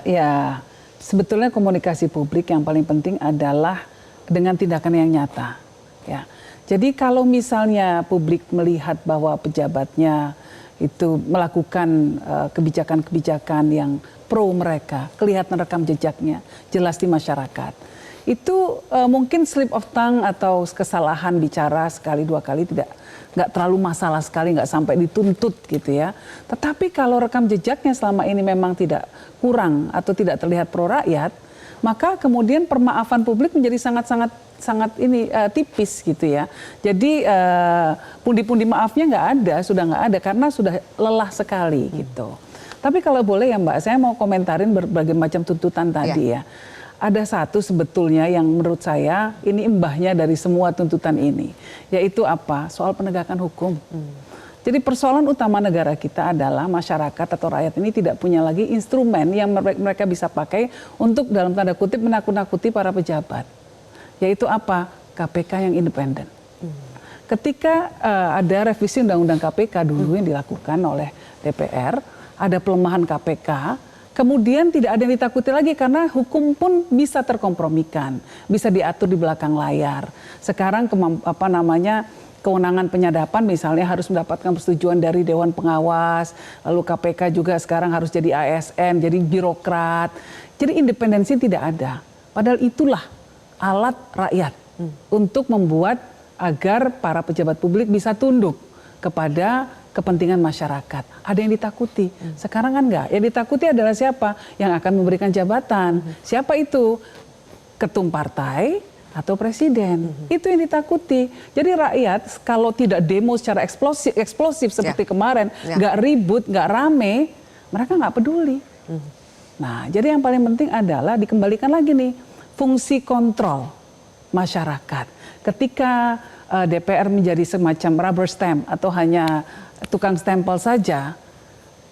Ya, sebetulnya komunikasi publik yang paling penting adalah dengan tindakan yang nyata. Ya, jadi kalau misalnya publik melihat bahwa pejabatnya itu melakukan kebijakan-kebijakan yang pro mereka, kelihatan rekam jejaknya, jelas di masyarakat. Itu mungkin slip of tongue atau kesalahan bicara sekali dua kali nggak terlalu masalah sekali, nggak sampai dituntut gitu ya. Tetapi kalau rekam jejaknya selama ini memang tidak kurang atau tidak terlihat pro rakyat, maka kemudian permaafan publik menjadi sangat tipis gitu ya. Jadi pundi-pundi maafnya sudah nggak ada karena sudah lelah sekali gitu. Tapi kalau boleh ya Mbak, saya mau komentarin berbagai macam tuntutan tadi ya. Ada satu sebetulnya yang menurut saya ini imbahnya dari semua tuntutan ini, yaitu apa? Soal penegakan hukum. Jadi persoalan utama negara kita adalah masyarakat atau rakyat ini tidak punya lagi instrumen yang mereka bisa pakai untuk dalam tanda kutip menakut-nakuti para pejabat. Yaitu apa? KPK yang independen. Ketika ada revisi Undang-Undang KPK dulu yang dilakukan oleh DPR, ada pelemahan KPK, kemudian tidak ada yang ditakuti lagi karena hukum pun bisa terkompromikan, bisa diatur di belakang layar. Sekarang kewenangan penyadapan misalnya harus mendapatkan persetujuan dari Dewan Pengawas, lalu KPK juga sekarang harus jadi ASN, jadi birokrat. Jadi independensi tidak ada. Padahal itulah alat rakyat untuk membuat agar para pejabat publik bisa tunduk kepada kepentingan masyarakat. Ada yang ditakuti. Sekarang kan enggak. Yang ditakuti adalah siapa? Yang akan memberikan jabatan. Siapa itu? Ketum partai atau presiden. Itu yang ditakuti. Jadi rakyat kalau tidak demo secara eksplosif seperti kemarin, nggak ribut, nggak rame, mereka nggak peduli. Nah, jadi yang paling penting adalah dikembalikan lagi nih fungsi kontrol masyarakat. Ketika DPR menjadi semacam rubber stamp atau hanya tukang stempel saja,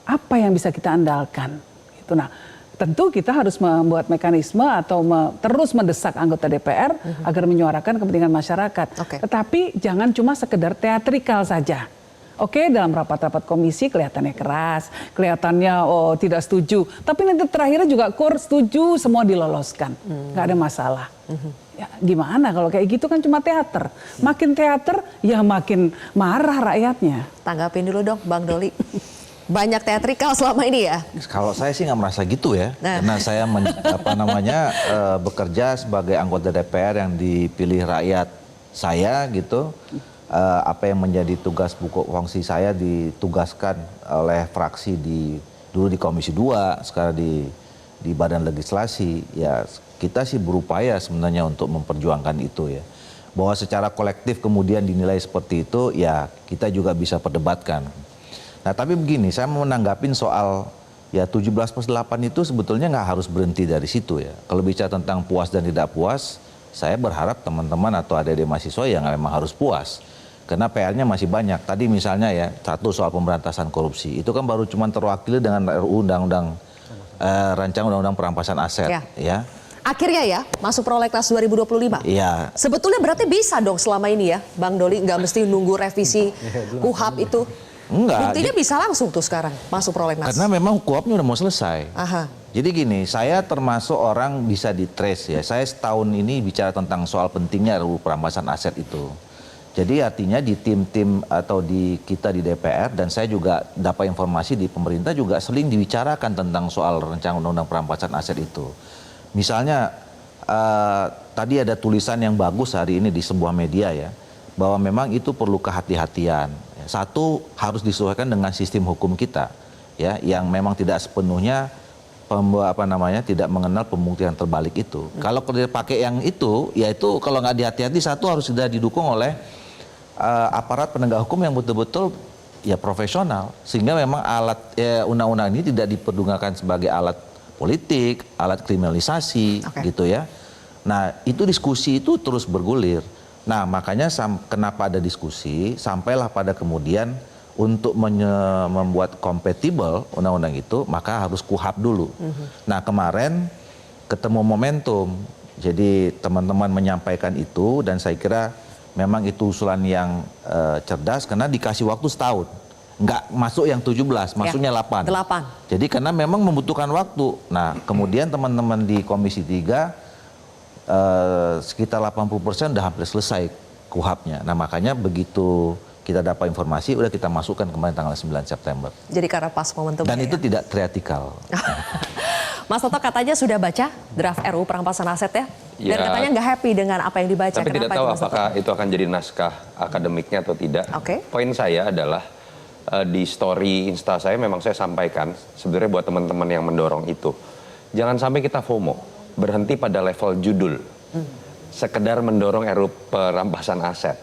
apa yang bisa kita andalkan? Gitu. Nah, tentu kita harus membuat mekanisme atau terus mendesak anggota DPR agar menyuarakan kepentingan masyarakat. Tetapi jangan cuma sekedar teatrikal saja. Oke, dalam rapat-rapat komisi kelihatannya keras, kelihatannya tidak setuju. Tapi nanti terakhirnya juga setuju, semua diloloskan. Nggak ada masalah. Ya, gimana kalau kayak gitu kan cuma teater. Makin teater, ya makin marah rakyatnya. Tanggapin dulu dong Bang Doli. Banyak teatrikal selama ini ya? Kalau saya sih nggak merasa gitu ya. Karena saya bekerja sebagai anggota DPR yang dipilih rakyat saya gitu. Apa yang menjadi tugas fungsi saya ditugaskan oleh fraksi dulu di Komisi 2, sekarang di Badan Legislasi. Ya kita sih berupaya sebenarnya untuk memperjuangkan itu ya. Bahwa secara kolektif kemudian dinilai seperti itu, ya kita juga bisa perdebatkan. Nah tapi begini, saya mau menanggapin soal ya 17+8 itu sebetulnya nggak harus berhenti dari situ ya. Kalau bicara tentang puas dan tidak puas, saya berharap teman-teman atau adik-adik mahasiswa yang memang harus puas. Karena PR-nya masih banyak. Tadi misalnya ya, satu soal pemberantasan korupsi. Itu kan baru cuma terwakili dengan RUU Rancangan Undang-Undang Perampasan Aset. Ya. Akhirnya ya, masuk prolegnas 2025. Iya. Sebetulnya berarti bisa dong selama ini ya, Bang Doli, nggak mesti nunggu revisi KUHAP itu. Enggak. Buktinya bisa langsung tuh sekarang, masuk prolegnas. Karena memang KUHAP-nya udah mau selesai. Jadi gini, saya termasuk orang bisa di-trace ya. Saya setahun ini bicara tentang soal pentingnya RUU Perampasan Aset itu. Jadi artinya di tim-tim atau kita di DPR dan saya juga dapat informasi di pemerintah juga sering dibicarakan tentang soal rancangan undang-undang perampasan aset itu. Misalnya tadi ada tulisan yang bagus hari ini di sebuah media ya, bahwa memang itu perlu kehati-hatian. Satu, harus disesuaikan dengan sistem hukum kita ya, yang memang tidak sepenuhnya tidak mengenal pembuktian terbalik itu. Kalau pakai yang itu, ya itu kalau nggak hati-hati, satu harus sudah didukung oleh aparat penegak hukum yang betul-betul ya profesional, sehingga memang alat undang-undang ini tidak dipergunakan sebagai alat politik, alat kriminalisasi gitu ya. Nah itu diskusi itu terus bergulir. Nah makanya kenapa ada diskusi, sampailah pada kemudian untuk membuat kompatibel undang-undang itu, maka harus KUHAP dulu. Nah kemarin ketemu momentum, jadi teman-teman menyampaikan itu dan saya kira memang itu usulan yang cerdas karena dikasih waktu setahun. Nggak masuk yang 17, masuknya 8. Jadi karena memang membutuhkan waktu. Nah kemudian teman-teman di Komisi 3 sekitar 80% udah hampir selesai KUHAP-nya. Nah makanya begitu kita dapat informasi, udah kita masukkan kemarin tanggal 9 September. Jadi karena pas momentum. Dan itu tidak teatrikal. Mas Toto katanya sudah baca draft RUU perampasan aset ya? Dan Ya. katanya nggak happy dengan apa yang dibaca. Tapi tidak Kenapa tahu itu, Mas Toto? apakah itu akan jadi naskah akademiknya atau tidak. Oke. Poin saya adalah di story Insta saya memang saya sampaikan sebenarnya buat teman-teman yang mendorong itu. Jangan sampai kita FOMO, berhenti pada level judul. Sekedar mendorong RUU perampasan aset.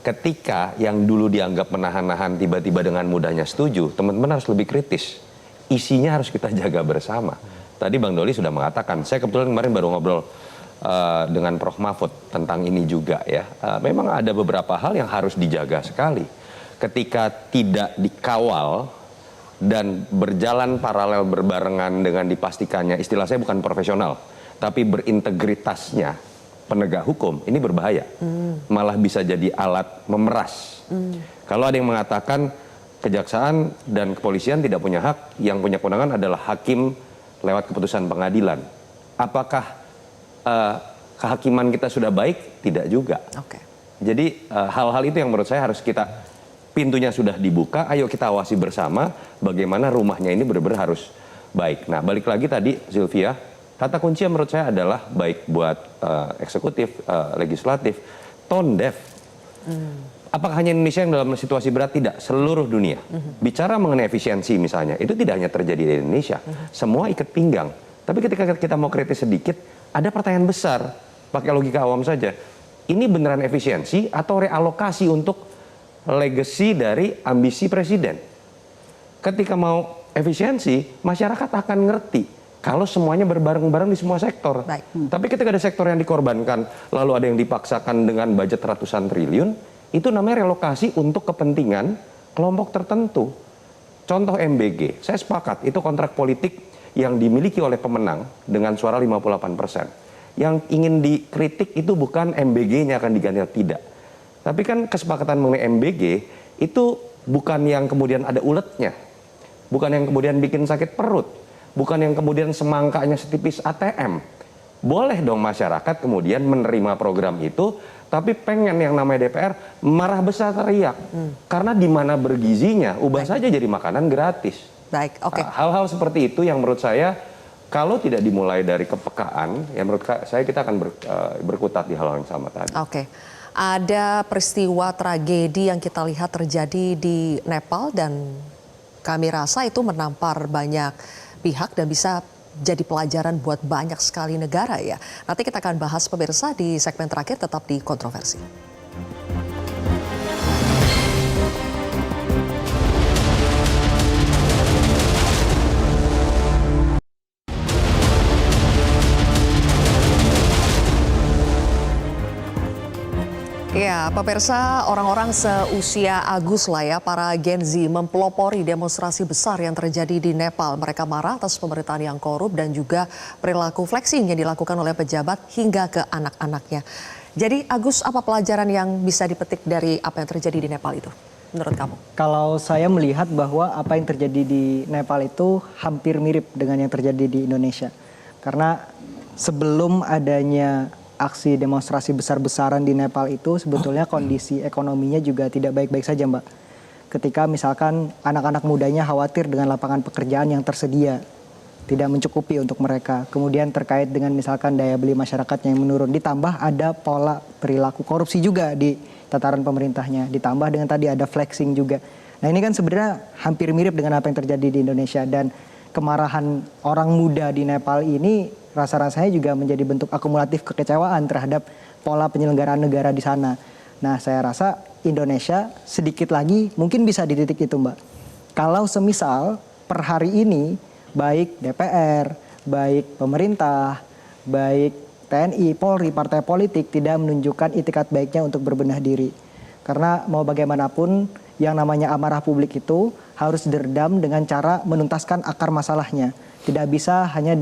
Ketika yang dulu dianggap menahan-nahan tiba-tiba dengan mudahnya setuju, teman-teman harus lebih kritis. Isinya harus kita jaga bersama. Tadi Bang Doli sudah mengatakan, saya kebetulan kemarin baru ngobrol dengan Prof. Mahfud tentang ini juga ya. Memang ada beberapa hal yang harus dijaga sekali. Ketika tidak dikawal dan berjalan paralel berbarengan dengan dipastikannya, istilah saya bukan profesional, tapi berintegritasnya penegak hukum, ini berbahaya. Malah bisa jadi alat memeras. Kalau ada yang mengatakan kejaksaan dan kepolisian tidak punya hak, yang punya kewenangan adalah hakim lewat keputusan pengadilan. Apakah kehakiman kita sudah baik? Tidak juga. Oke. Jadi hal-hal itu yang menurut saya harus kita, pintunya sudah dibuka, ayo kita awasi bersama bagaimana rumahnya ini benar-benar harus baik. Nah balik lagi tadi Sylvia, kata kunci menurut saya adalah baik buat eksekutif, legislatif, tone deaf. Apakah hanya Indonesia yang dalam situasi berat? Tidak, seluruh dunia. Bicara mengenai efisiensi misalnya, itu tidak hanya terjadi di Indonesia. Semua ikat pinggang. Tapi ketika kita mau kritis sedikit, ada pertanyaan besar, pakai logika awam saja. Ini beneran efisiensi atau realokasi untuk legacy dari ambisi presiden? Ketika mau efisiensi, masyarakat akan ngerti kalau semuanya berbareng-bareng di semua sektor. Baik. Tapi ketika ada sektor yang dikorbankan, lalu ada yang dipaksakan dengan budget ratusan triliun, itu namanya relokasi untuk kepentingan kelompok tertentu. Contoh MBG, saya sepakat, itu kontrak politik yang dimiliki oleh pemenang dengan suara 58%. Yang ingin dikritik itu bukan MBG-nya akan diganti atau tidak. Tapi kan kesepakatan mengenai MBG itu bukan yang kemudian ada uletnya. Bukan yang kemudian bikin sakit perut. Bukan yang kemudian semangkanya setipis ATM. Boleh dong masyarakat kemudian menerima program itu, tapi pengen yang namanya DPR marah besar teriak. Karena di mana bergizinya, ubah saja jadi makanan gratis. Baik, oke. Hal-hal seperti itu yang menurut saya kalau tidak dimulai dari kepekaan, ya menurut saya kita akan berkutat di hal yang sama tadi. Oke. Ada peristiwa tragedi yang kita lihat terjadi di Nepal dan kami rasa itu menampar banyak pihak dan bisa jadi pelajaran buat banyak sekali negara ya. Nanti kita akan bahas pemirsa di segmen terakhir, tetap di Kontroversi. Ya, pemirsa, orang-orang seusia Agus lah ya, para Gen Z mempelopori demonstrasi besar yang terjadi di Nepal. Mereka marah atas pemerintahan yang korup dan juga perilaku flexing yang dilakukan oleh pejabat hingga ke anak-anaknya. Jadi Agus, apa pelajaran yang bisa dipetik dari apa yang terjadi di Nepal itu menurut kamu? Kalau saya melihat bahwa apa yang terjadi di Nepal itu hampir mirip dengan yang terjadi di Indonesia. Karena sebelum adanya aksi demonstrasi besar-besaran di Nepal itu sebetulnya kondisi ekonominya juga tidak baik-baik saja, Mbak. Ketika misalkan anak-anak mudanya khawatir dengan lapangan pekerjaan yang tersedia tidak mencukupi untuk mereka. Kemudian terkait dengan misalkan daya beli masyarakat yang menurun, ditambah ada pola perilaku korupsi juga di tataran pemerintahnya, ditambah dengan tadi ada flexing juga. Nah ini kan sebenarnya hampir mirip dengan apa yang terjadi di Indonesia, dan kemarahan orang muda di Nepal ini rasa-rasanya juga menjadi bentuk akumulatif kekecewaan terhadap pola penyelenggaraan negara di sana. Nah saya rasa Indonesia sedikit lagi mungkin bisa di titik itu, Mbak. Kalau semisal per hari ini baik DPR, baik pemerintah, baik TNI, Polri, partai politik tidak menunjukkan itikat baiknya untuk berbenah diri. Karena mau bagaimanapun yang namanya amarah publik itu harus diredam dengan cara menuntaskan akar masalahnya. Tidak bisa hanya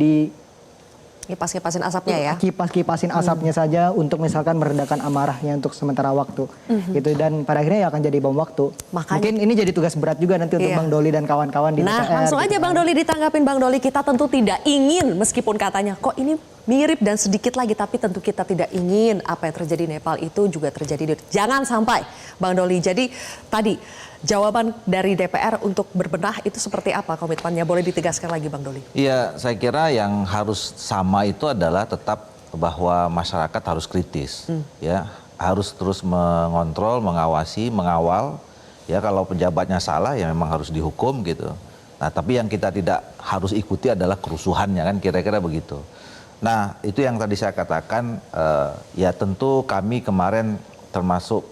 Kipas-kipasin asapnya ya. kipas-kipasin asapnya saja untuk misalkan meredakan amarahnya untuk sementara waktu. Gitu, dan pada akhirnya ya akan jadi bom waktu. Makanya- Mungkin ini jadi tugas berat juga nanti untuk Iya. Bang Doli dan kawan-kawan di Nah, DPR. langsung gitu aja kan. Bang Doli ditanggapin. Bang Doli, kita tentu tidak ingin, meskipun katanya kok ini mirip dan sedikit lagi, tapi tentu kita tidak ingin apa yang terjadi di Nepal itu juga terjadi. Jangan sampai, Bang Doli. Jadi tadi jawaban dari DPR untuk berbenah itu seperti apa komitmennya? Boleh ditegaskan lagi Bang Doli? Iya, saya kira yang harus sama itu adalah tetap bahwa masyarakat harus kritis, ya, harus terus mengontrol, mengawasi, mengawal. Ya, kalau pejabatnya salah ya memang harus dihukum gitu. Nah, tapi yang kita tidak harus ikuti adalah kerusuhannya kan, kira-kira begitu. Nah, itu yang tadi saya katakan, ya tentu kami kemarin termasuk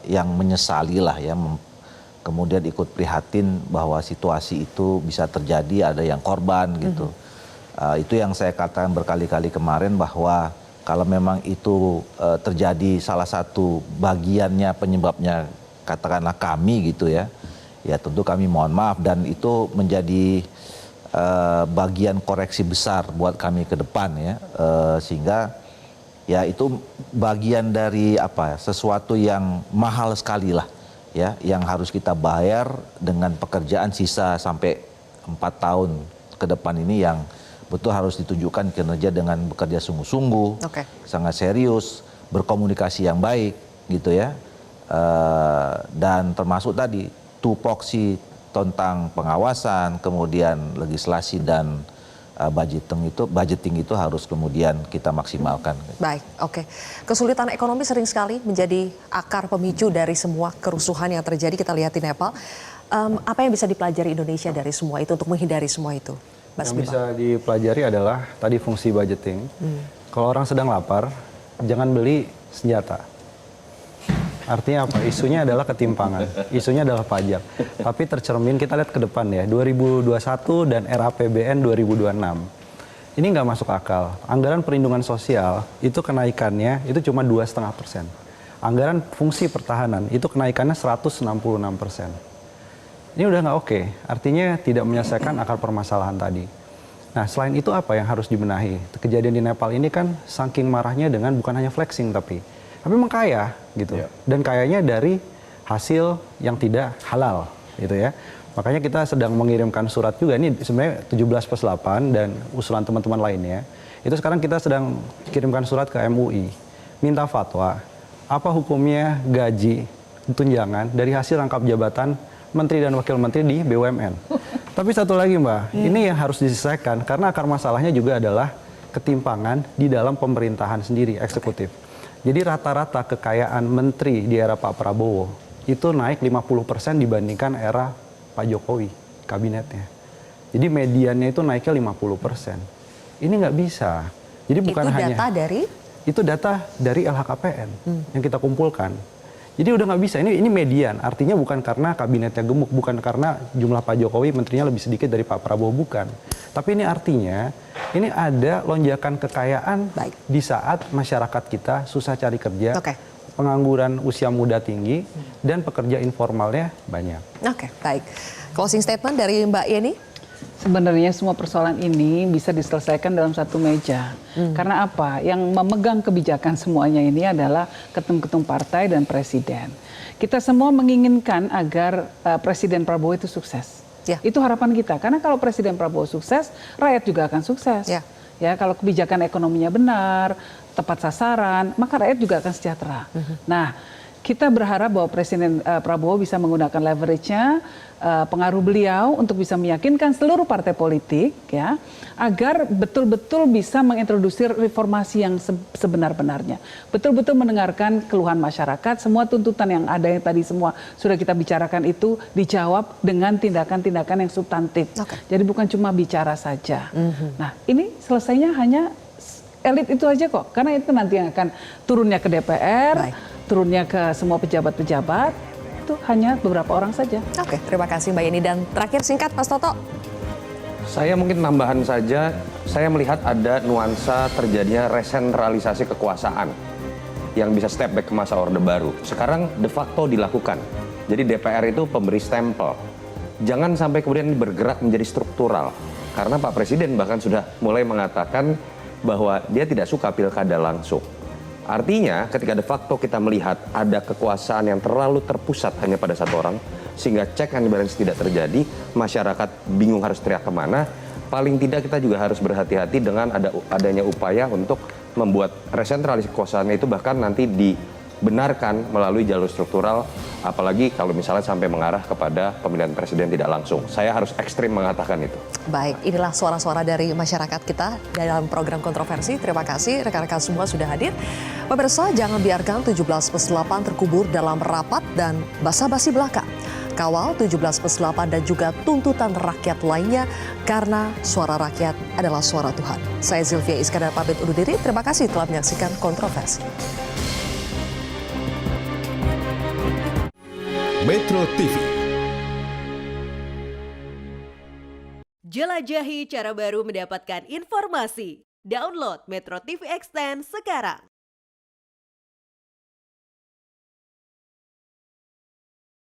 yang menyesali lah ya, kemudian ikut prihatin bahwa situasi itu bisa terjadi, ada yang korban gitu. Itu yang saya katakan berkali-kali kemarin bahwa kalau memang itu terjadi salah satu bagiannya penyebabnya katakanlah kami gitu ya, ya tentu kami mohon maaf dan itu menjadi bagian koreksi besar buat kami ke depan ya, sehingga ya itu bagian dari apa sesuatu yang mahal sekali lah ya, yang harus kita bayar dengan pekerjaan sisa sampai 4 tahun ke depan ini yang betul harus ditunjukkan kinerja dengan bekerja sungguh-sungguh, sangat serius, berkomunikasi yang baik gitu ya, dan termasuk tadi tupoksi tentang pengawasan, kemudian legislasi dan budgeting itu harus kemudian kita maksimalkan. Baik, oke. Kesulitan ekonomi sering sekali menjadi akar pemicu dari semua kerusuhan yang terjadi. Kita lihat di Nepal. Apa yang bisa dipelajari Indonesia dari semua itu untuk menghindari semua itu? Yang bisa dipelajari adalah tadi fungsi budgeting. Kalau orang sedang lapar, jangan beli senjata. Artinya apa? Isunya adalah ketimpangan, isunya adalah pajak. Tapi tercermin kita lihat ke depan ya, 2021 dan RAPBN 2026. Ini nggak masuk akal. Anggaran perlindungan sosial itu kenaikannya itu cuma 2,5%. Anggaran fungsi pertahanan itu kenaikannya 166%. Ini udah nggak oke. Artinya tidak menyelesaikan akar permasalahan tadi. Nah, selain itu apa yang harus dibenahi? Kejadian di Nepal ini kan saking marahnya dengan bukan hanya flexing tapi memang kaya gitu. Dan kayanya dari hasil yang tidak halal gitu ya. Makanya kita sedang mengirimkan surat juga, ini sebenarnya 17+8 dan usulan teman-teman lainnya. Itu sekarang kita sedang kirimkan surat ke MUI, minta fatwa, apa hukumnya gaji, tunjangan dari hasil rangkap jabatan menteri dan wakil menteri di BUMN. Tapi satu lagi Mbak, ini yang harus diselesaikan karena akar masalahnya juga adalah ketimpangan di dalam pemerintahan sendiri, eksekutif. Jadi rata-rata kekayaan menteri di era Pak Prabowo itu naik 50% dibandingkan era Pak Jokowi, kabinetnya. Jadi mediannya itu naiknya 50%. Ini nggak bisa. Jadi bukan itu hanya... data dari? Itu data dari LHKPN yang kita kumpulkan. Jadi udah nggak bisa, ini median. Artinya bukan karena kabinetnya gemuk, bukan karena jumlah Pak Jokowi menterinya lebih sedikit dari Pak Prabowo, bukan. Tapi ini artinya, ini ada lonjakan kekayaan di saat masyarakat kita susah cari kerja, pengangguran usia muda tinggi, dan pekerja informalnya banyak. Oke, baik. Closing statement dari Mbak Yeni? Sebenarnya semua persoalan ini bisa diselesaikan dalam satu meja. Karena apa? Yang memegang kebijakan semuanya ini adalah ketum-ketum partai dan presiden. Kita semua menginginkan agar Presiden Prabowo itu sukses. Itu harapan kita. Karena kalau Presiden Prabowo sukses, rakyat juga akan sukses. Ya, kalau kebijakan ekonominya benar, tepat sasaran, maka rakyat juga akan sejahtera. Nah, kita berharap bahwa Presiden Prabowo bisa menggunakan leverage-nya, pengaruh beliau untuk bisa meyakinkan seluruh partai politik ya agar betul-betul bisa mengintroduksi reformasi yang sebenar-benarnya. Betul-betul mendengarkan keluhan masyarakat, semua tuntutan yang ada yang tadi semua sudah kita bicarakan itu dijawab dengan tindakan-tindakan yang substantif. Jadi bukan cuma bicara saja. Nah, ini selesainya hanya elit itu aja kok, karena itu nanti yang akan turunnya ke DPR, turunnya ke semua pejabat-pejabat. Itu hanya beberapa orang saja. Oke, terima kasih Mbak Yeni. Dan terakhir singkat, Mas Toto. Saya mungkin tambahan saja, saya melihat ada nuansa terjadinya resentralisasi kekuasaan yang bisa step back ke masa Orde Baru. Sekarang de facto dilakukan. Jadi DPR itu pemberi stempel. Jangan sampai kemudian ini bergerak menjadi struktural. Karena Pak Presiden bahkan sudah mulai mengatakan bahwa dia tidak suka pilkada langsung. Artinya ketika de facto kita melihat ada kekuasaan yang terlalu terpusat hanya pada satu orang, sehingga check and balance tidak terjadi, masyarakat bingung harus teriak kemana, paling tidak kita juga harus berhati-hati dengan adanya upaya untuk membuat resentralisasi kekuasaan itu bahkan nanti dibenarkan melalui jalur struktural, apalagi kalau misalnya sampai mengarah kepada pemilihan presiden tidak langsung. Saya harus ekstrim mengatakan itu. Baik, inilah suara-suara dari masyarakat kita dalam program kontroversi. Terima kasih rekan-rekan semua sudah hadir. Pemirsa, jangan biarkan 17+8 terkubur dalam rapat dan basa-basi belaka. Kawal 17+8 dan juga tuntutan rakyat lainnya, karena suara rakyat adalah suara Tuhan. Saya Zilvia Iskandar pamit undur diri. Terima kasih telah menyaksikan kontroversi. Metro TV. Jelajahi cara baru mendapatkan informasi. Download Metro TV Extend sekarang.